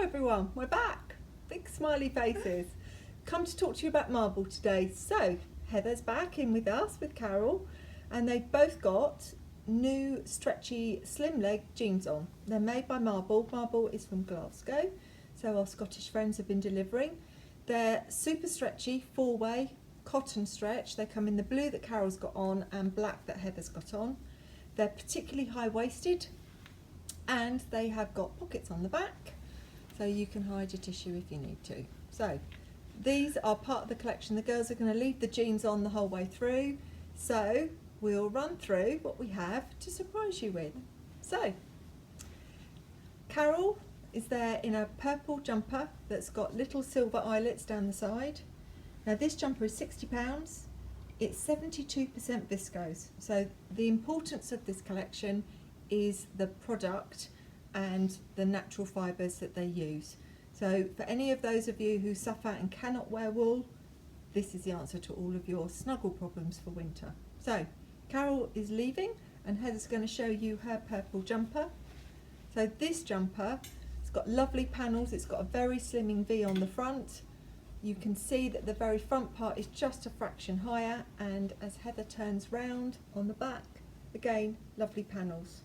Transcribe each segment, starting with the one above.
everyone, we're back. Big smiley faces. Come to talk to you about marble today. So Heather's back in with us with Carol, and they've both got new stretchy slim leg jeans on. They're made by Marble. Marble is from Glasgow, so our Scottish friends have been delivering. They're super stretchy, 4-way cotton stretch. They come in the blue that Carol's got on and black that Heather's got on. They're particularly high-waisted, and they have got pockets on the back, so you can hide your tissue if you need to. So these are part of the collection. The girls are going to leave the jeans on the whole way through, so we'll run through what we have to surprise you with. So Carol is there in a purple jumper that's got little silver eyelets down the side. Now this jumper is £60. It's 72% viscose, so the importance of this collection is the product and the natural fibres that they use. So for any of those of you who suffer and cannot wear wool, this is the answer to all of your snuggle problems for winter. So Carol is leaving and Heather's going to show you her purple jumper. So this jumper, it's got lovely panels, it's got a very slimming V on the front. You can see that the very front part is just a fraction higher, and as Heather turns round on the back, again, lovely panels.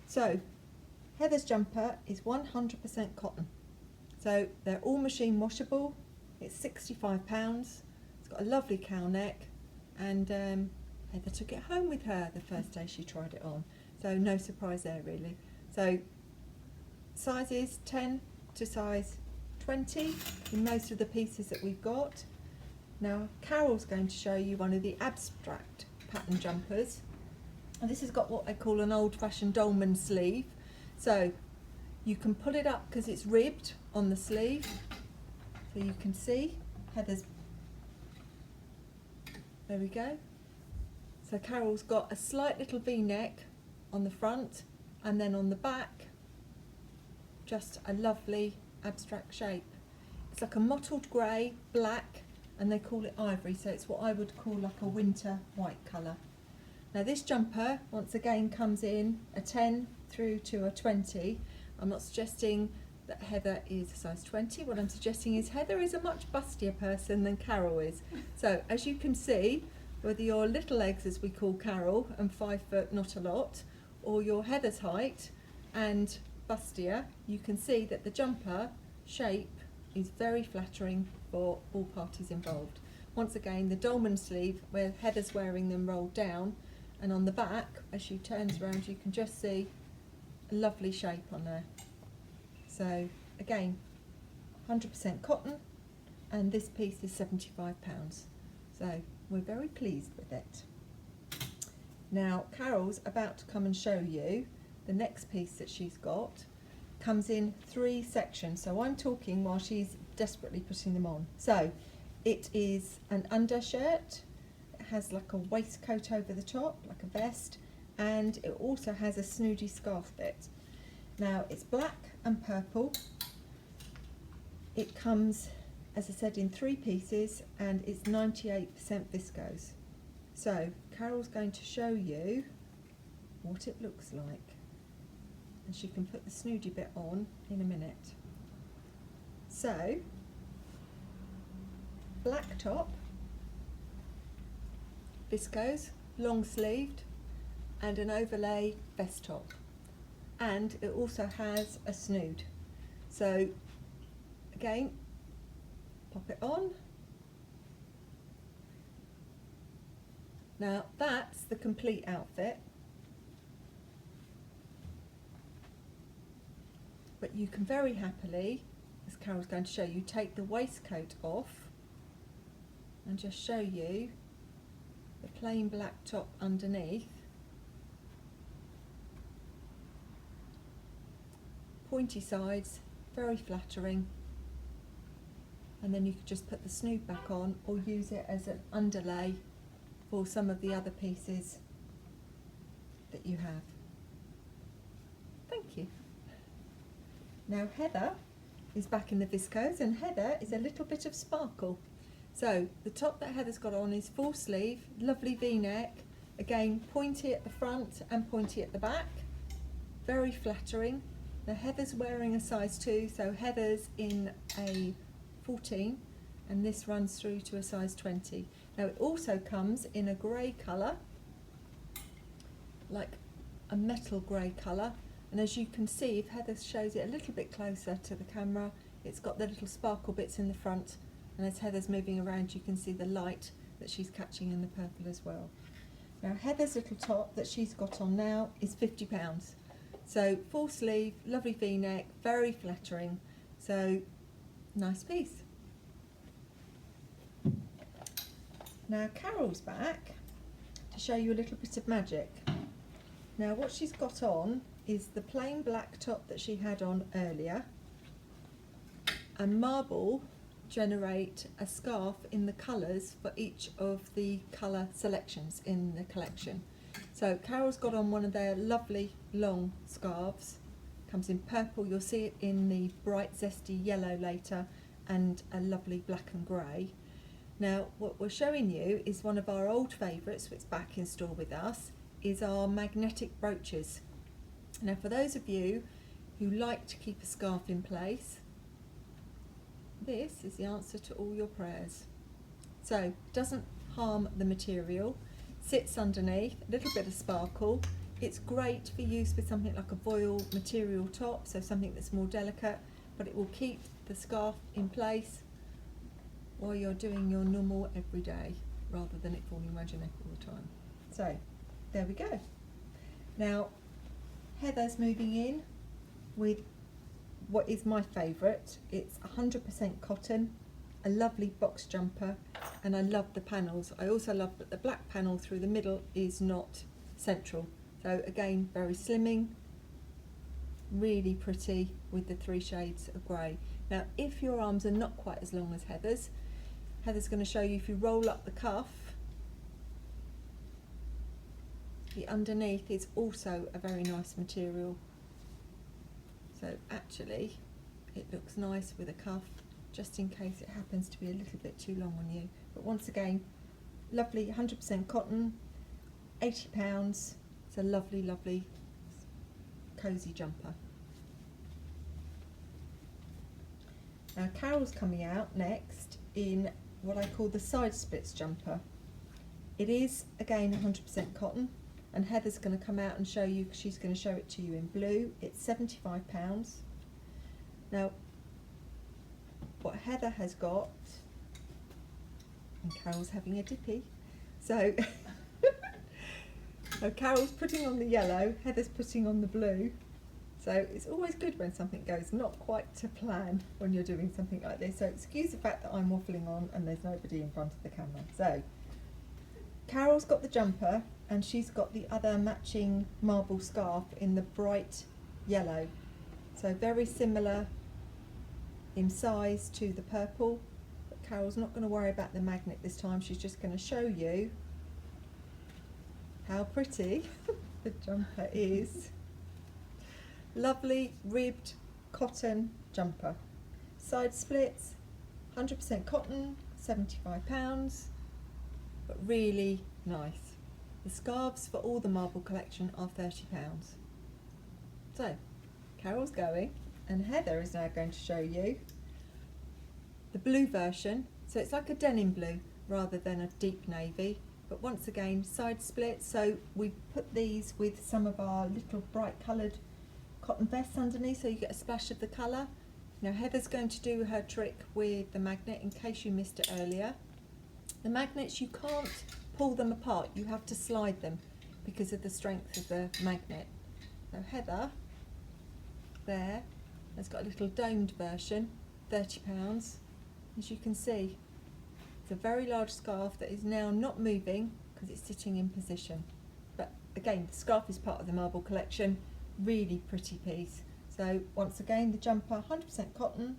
So Heather's jumper is 100% cotton. So they're all machine washable. It's £65. It's got a lovely cow neck, and Heather took it home with her the first day she tried it on. So no surprise there really. So sizes 10 to size 20 in most of the pieces that we've got. Now Carol's going to show you one of the abstract pattern jumpers. And this has got what they call an old-fashioned dolman sleeve. So you can pull it up because it's ribbed on the sleeve. So you can see Heather's, there we go. So Carol's got a slight little V-neck on the front, and then on the back, just a lovely abstract shape. It's like a mottled grey, black, and they call it ivory, so it's what I would call like a winter white colour. Now this jumper, once again, comes in a 10 through to a 20. I'm not suggesting that Heather is a size 20. What I'm suggesting is Heather is a much bustier person than Carol is. So as you can see, whether you're little legs, as we call Carol, and 5 foot not a lot, or you're Heather's height and bustier, you can see that the jumper shape is very flattering for all parties involved. Once again, the dolman sleeve, where Heather's wearing them rolled down, and on the back, as she turns around, you can just see a lovely shape on there. So again, 100% cotton, and this piece is £75. So we're very pleased with it. Now Carol's about to come and show you the next piece that she's got. Comes in 3 sections, so I'm talking while she's desperately putting them on. So it is an undershirt, it has like a waistcoat over the top, like a vest, and it also has a snoody scarf bit. Now it's black and purple. It comes, as I said, in 3 pieces, and it's 98% viscose. So Carol's going to show you what it looks like, and she can put the snoody bit on in a minute. So black top, viscose, long sleeved, and an overlay vest top, and it also has a snood. So again, pop it on. Now that's the complete outfit, but you can very happily, as Carol's going to show you, take the waistcoat off and just show you the plain black top underneath. Pointy sides, very flattering, and then you could just put the snood back on or use it as an underlay for some of the other pieces that you have. Thank you. Now Heather is back in the viscose, and Heather is a little bit of sparkle. So the top that Heather's got on is full sleeve, lovely V-neck, again pointy at the front and pointy at the back, very flattering. Now Heather's wearing a size 2, so Heather's in a 14 and this runs through to a size 20. Now it also comes in a grey colour, like a metal grey colour, and as you can see, if Heather shows it a little bit closer to the camera, it's got the little sparkle bits in the front, and as Heather's moving around you can see the light that she's catching in the purple as well. Now Heather's little top that she's got on now is £50. So full sleeve, lovely V-neck, very flattering, so nice piece. Now Carol's back to show you a little bit of magic. Now what she's got on is the plain black top that she had on earlier, and Marble generate a scarf in the colours for each of the colour selections in the collection. So Carol's got on one of their lovely long scarves, comes in purple, you'll see it in the bright zesty yellow later, and a lovely black and grey. Now what we're showing you is one of our old favourites, which is back in store with us, is our magnetic brooches. Now for those of you who like to keep a scarf in place, this is the answer to all your prayers. So it doesn't harm the material, sits underneath, a little bit of sparkle. It's great for use with something like a voile material top, so something that's more delicate, but it will keep the scarf in place while you're doing your normal everyday, rather than it falling around your neck all the time. So there we go. Now Heather's moving in with what is my favourite. It's 100% cotton, a lovely box jumper, and I love the panels. I also love that the black panel through the middle is not central. So again, very slimming, really pretty with the 3 shades of grey. Now if your arms are not quite as long as Heather's, Heather's going to show you if you roll up the cuff, the underneath is also a very nice material. So actually it looks nice with a cuff, just in case it happens to be a little bit too long on you. But once again, lovely 100% cotton, £80. It's a lovely, lovely cosy jumper. Now Carol's coming out next in what I call the side splits jumper. It is again 100% cotton, and Heather's going to come out and show you, she's going to show it to you in blue. It's £75. Now what Heather has got, and Carol's having a dippy, so so Carol's putting on the yellow, Heather's putting on the blue. So it's always good when something goes not quite to plan when you're doing something like this. So excuse the fact that I'm waffling on and there's nobody in front of the camera. So Carol's got the jumper and she's got the other matching marble scarf in the bright yellow. So very similar in size to the purple, but Carol's not going to worry about the magnet this time. She's just going to show you how pretty the jumper is. Lovely ribbed cotton jumper. Side splits, 100% cotton, £75, but really nice. The scarves for all the marble collection are £30. So, Carol's going, and Heather is now going to show you the blue version. So it's like a denim blue rather than a deep navy, but once again side split. So we put these with some of our little bright coloured cotton vests underneath, so you get a splash of the colour. Now Heather's going to do her trick with the magnet in case you missed it earlier. The magnets, you can't pull them apart, you have to slide them because of the strength of the magnet. So Heather there has got a little domed version, £30. As you can see, it's a very large scarf that is now not moving because it's sitting in position. But again, the scarf is part of the marble collection, really pretty piece. So once again, the jumper 100% cotton,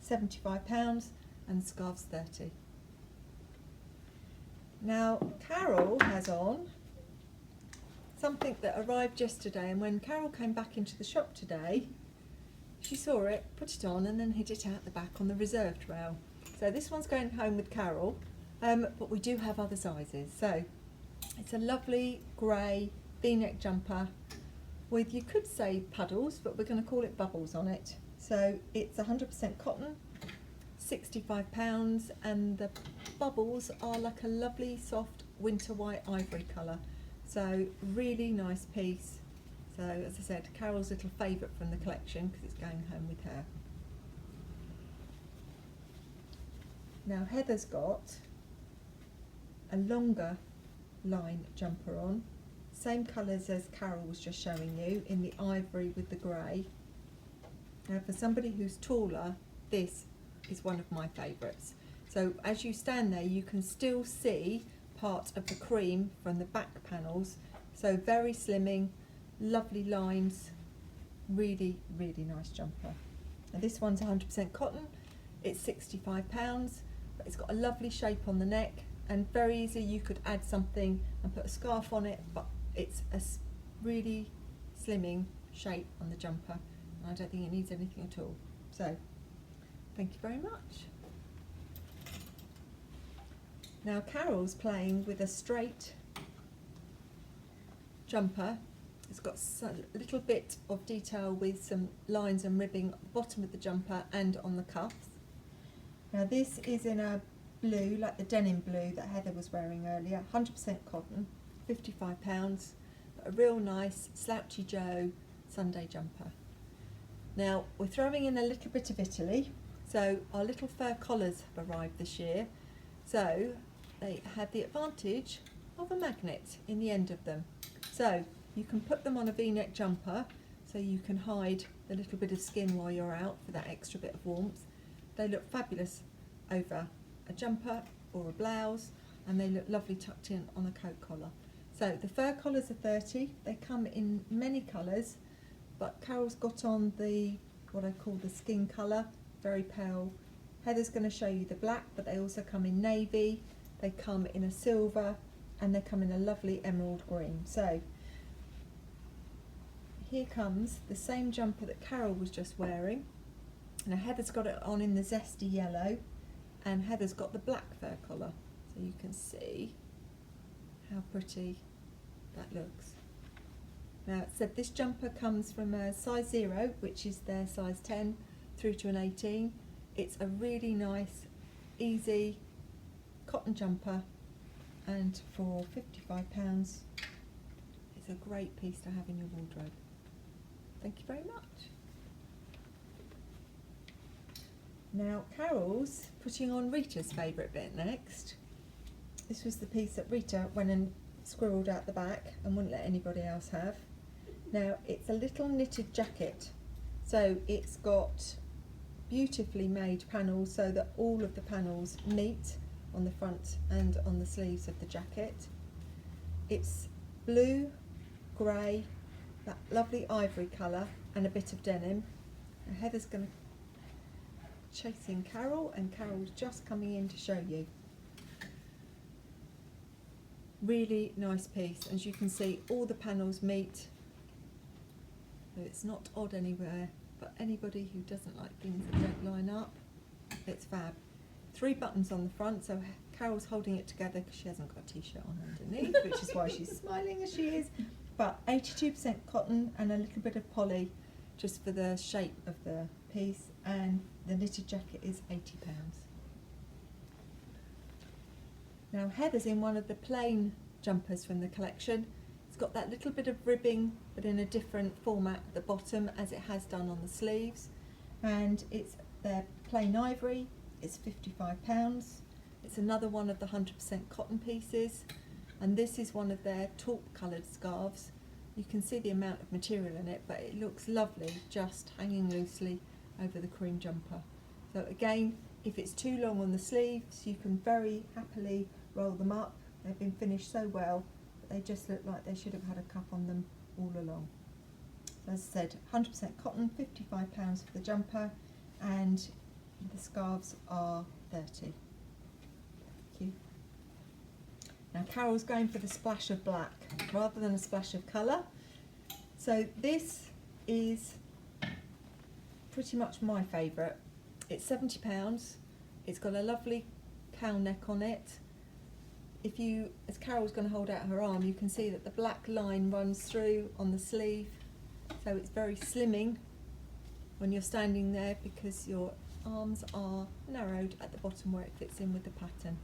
£75, and the scarf's £30. Now Carol has on something that arrived yesterday, and when Carol came back into the shop today, she saw it, put it on, and then hid it out the back on the reserved rail. So this one's going home with Carol, but we do have other sizes. So it's a lovely grey V-neck jumper, with, you could say puddles, but we're going to call it bubbles on it. So it's 100% cotton, £65, and the bubbles are like a lovely soft winter white ivory colour. So really nice piece. So as I said, Carol's little favourite from the collection because it's going home with her. Now Heather's got a longer line jumper on, same colours as Carol was just showing you, in the ivory with the grey. Now for somebody who's taller, this is one of my favourites. So as you stand there, you can still see part of the cream from the back panels. So very slimming, lovely lines, really, really nice jumper. And this one's 100% cotton, it's £65, but it's got a lovely shape on the neck, and very easy, you could add something and put a scarf on it, but it's a really slimming shape on the jumper, and I don't think it needs anything at all. So thank you very much. Now Carol's playing with a straight jumper. It's got a little bit of detail with some lines and ribbing at the bottom of the jumper and on the cuffs. Now this is in a blue, like the denim blue that Heather was wearing earlier, 100% cotton, £55, a real nice Slouchy Joe Sunday jumper. Now we're throwing in a little bit of Italy, so our little fur collars have arrived this year, so they have the advantage of a magnet in the end of them. So you can put them on a V-neck jumper, so you can hide the little bit of skin while you're out for that extra bit of warmth. They look fabulous over a jumper or a blouse, and they look lovely tucked in on a coat collar. So the fur collars are 30, they come in many colours, but Carol's got on the, what I call the skin colour, very pale. Heather's going to show you the black, but they also come in navy, they come in a silver, and they come in a lovely emerald green. So here comes the same jumper that Carol was just wearing. Now Heather's got it on in the Zesty yellow, and Heather's got the black fur collar, so you can see how pretty that looks. Now it said this jumper comes from a size 0, which is their size 10, through to an 18. It's a really nice, easy cotton jumper, and for £55, it's a great piece to have in your wardrobe. Thank you very much. Now Carol's putting on Rita's favourite bit next. This was the piece that Rita went and squirreled out the back and wouldn't let anybody else have. Now it's a little knitted jacket, so it's got beautifully made panels so that all of the panels meet on the front and on the sleeves of the jacket. It's blue, grey, that lovely ivory colour, and a bit of denim. Now Heather's going to chasing Carol, and Carol's just coming in to show you. Really nice piece. As you can see, all the panels meet, so it's not odd anywhere, but anybody who doesn't like things that don't line up, it's fab. 3 buttons on the front, so Carol's holding it together because she hasn't got a t-shirt on underneath, which is why she's smiling as she is. But 82% cotton and a little bit of poly just for the shape of the piece, and the knitted jacket is £80. Now Heather's in one of the plain jumpers from the collection. It's got that little bit of ribbing, but in a different format at the bottom, as it has done on the sleeves, and it's their plain ivory. It's £55. It's another one of the 100% cotton pieces, and this is one of their taupe coloured scarves. You can see the amount of material in it, but it looks lovely just hanging loosely over the cream jumper. So again, if it's too long on the sleeves, you can very happily roll them up. They've been finished so well, but they just look like they should have had a cuff on them all along. So as I said, 100% cotton, £55 for the jumper, and the scarves are 30. Thank you. Now Carol's going for the splash of black rather than a splash of colour. So this is pretty much my favourite. It's £70. It's got a lovely cowl neck on it. If you, as Carol's going to hold out her arm, you can see that the black line runs through on the sleeve so it's very slimming when you're standing there because your arms are narrowed at the bottom where it fits in with the pattern.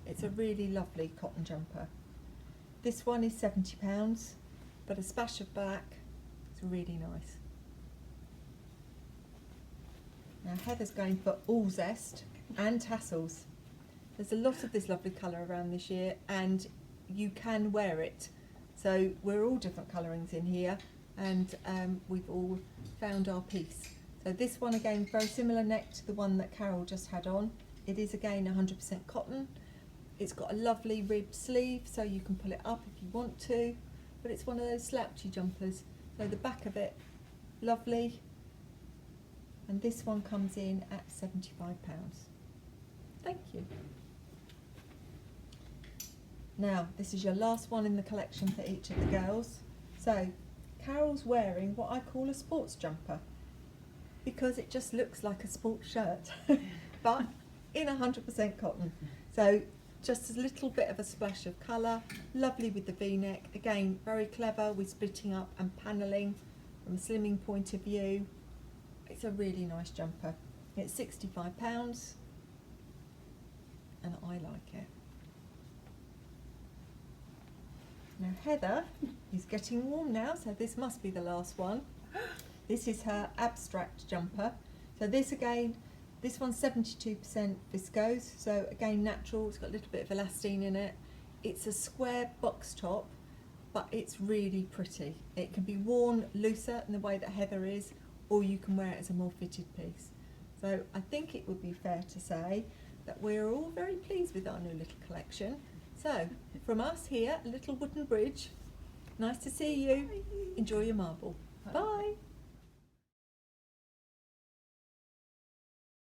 It's a really lovely cotton jumper. This one is £70, but a splash of black is really nice. Now Heather's going for all zest and tassels. There's a lot of this lovely colour around this year, and you can wear it. So we're all different colourings in here, and we've all found our piece. So this one again, very similar neck to the one that Carol just had on. It is again 100% cotton. It's got a lovely ribbed sleeve, so you can pull it up if you want to, but it's one of those slouchy jumpers. So the back of it, lovely. And this one comes in at £75. Thank you. Now, this is your last one in the collection for each of the girls. So, Carol's wearing what I call a sports jumper, because it just looks like a sports shirt, but in 100% cotton. So, just a little bit of a splash of colour, lovely with the V-neck. Again, very clever with splitting up and panelling from a slimming point of view. It's a really nice jumper. It's £65 and I like it. Now Heather is getting warm now, so this must be the last one. This is her abstract jumper. So this again, this one's 72% viscose, so again natural. It's got a little bit of elastine in it. It's a square box top, but it's really pretty. It can be worn looser in the way that Heather is, or you can wear it as a more fitted piece. So I think it would be fair to say that we're all very pleased with our new little collection. So from us here, a little wooden bridge. Nice to see you. Enjoy your marble.